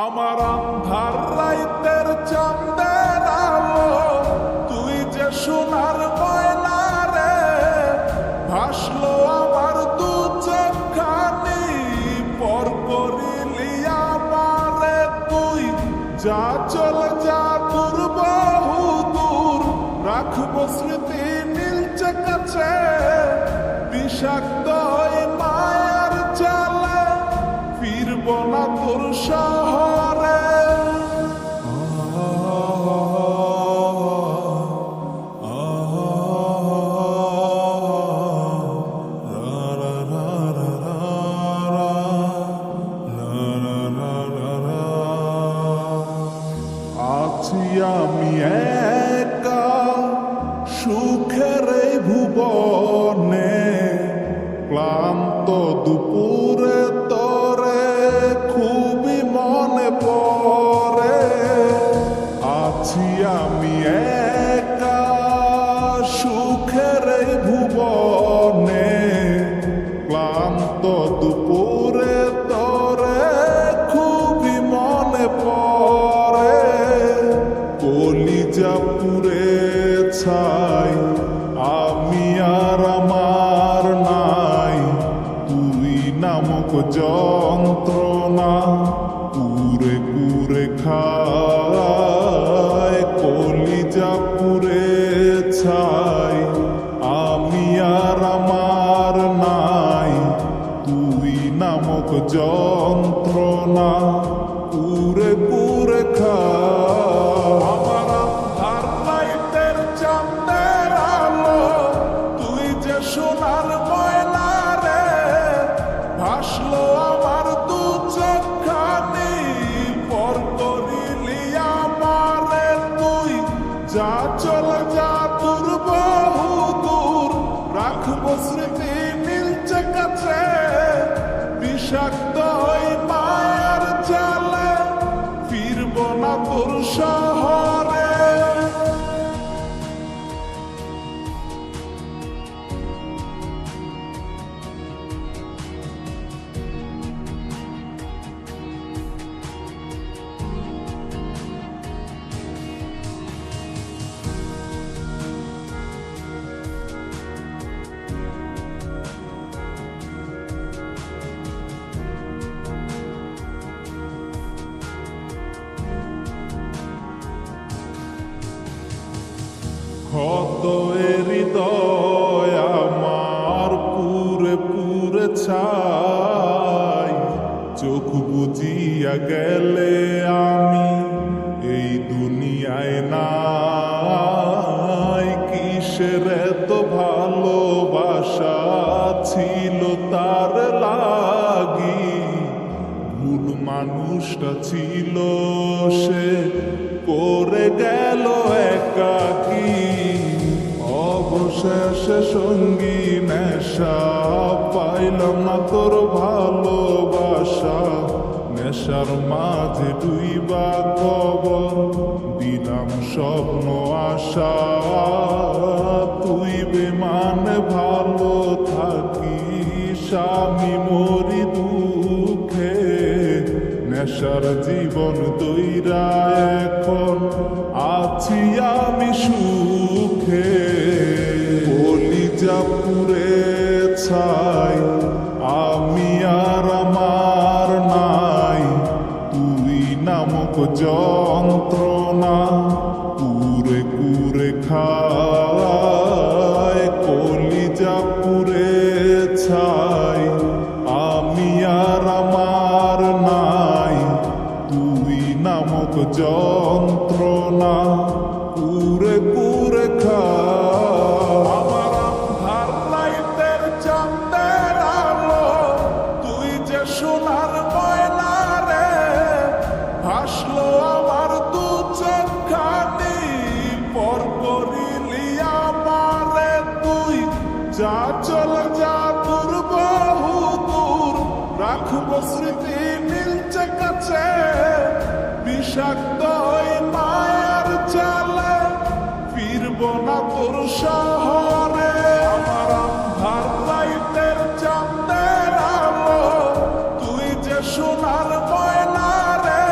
আমার আন্ধার রাইতের চাঁদের আলো, তুই যে সোনার ময়না রে, ভাসলো আমার দু চোখখানি, পর করিলি আমারে তুই। যা চলে যা দূর বহু দূর, রাখবো স্মৃতি নীলচে কাছে, বিষাক্ত হয়ে মায়ার জালে ফিরব না তোর শহরে। আছি আমি একা সুখের এই ভুবনে, ক্লান্ত দুপুরে তরে খুবই মনে পড়ে। আছি আমি একা সুখের এই ভুবনে, ক্লান্ত দুপুরে তরে খুবই মনে পড়ে। কলিজা পুড়ে ছাই আমি আর আমার নাই, তুই নামক যন্ত্রণা কুরে কুরে খায়। কলিজা পুড়ে ছাই আমি আর আমার নাই, তুই নামক যন্ত্রণা কুরে কুরে খায়। আমার আন্ধার রাইতের চাঁদের আলো, তুই যে সোনার ময়না রে, ভাসলো আমার দু চোখখানি, পর করিলি আমারে তুই। যা চলে যা দূর বহু দূর, রাখবো স্মৃতি নীলচে কাছে, বিষাক্ত হয়ে মায়ার জালে ফিরব না তোর শহরে। ক্ষত হৃদয় আমার পুরে পুরে ছাই, চোখ বুজিয়া গেলে আমি এই দুনিয়ায় নাই। কিসের এত ভালোবাসা ছিল তার লাগি, ভুল মানুষটা ছিল সে, করে গেল একাকী। অবশেষে সঙ্গী নেশা, পাইলাম না তোর ভালোবাসা, নেশার মাঝে ডুইবা কবর দিলাম স্বপ্ন আশা। তুই বেমানে ভালো থাকিস, আমি মরি দুঃখে, নেশার জীবন দইরা এখন আছি আমি সুখে। কলিজা পুড়ে ছাই আমি আর আমার নাই, তুই নামক যন্ত্রণা কুরে কুরে খায়। কলিজা পুড়ে ছাই আমি আর আমার নাই, তুই নামক যন্ত্রণা কুরে কুরে খায়। আমার আন্ধার রাইতের চাঁদের আলো, তুই যে সোনার ময়না রে, ভাসলো আমার দু চোখখানি, পর করিলি আমারে তুই। যা চলে যা দূর বহু দূর, রাখবো স্মৃতি নীলচে কাছে, বিষাক্ত হয়ে মায়ার জালে ফিরব না তোর শহরে। আমার আন্ধার রাইতের চাঁদের আলো, তুই যে সোনার ময়না রে,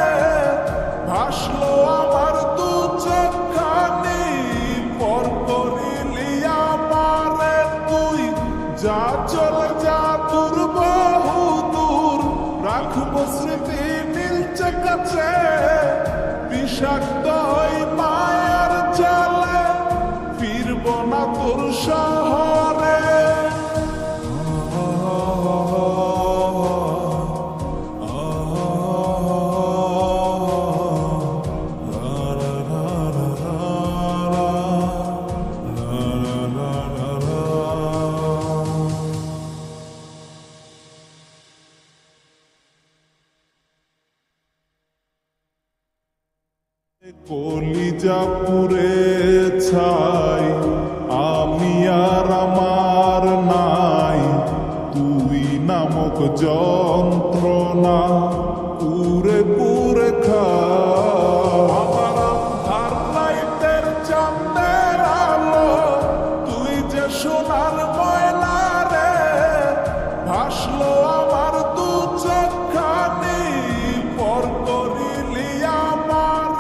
বিষাক্ত ওই মায়ার জালে ফিরব না তোর শহরে। কলিজা পুরে ছাই আমি আর আমার নাই, তুই নামক যন্ত্রণা পুরে পুরে খায়। আমার আন্ধার লাইটের চাঁদের আলো তুই যে সোনার ময়না রে, ভাসলো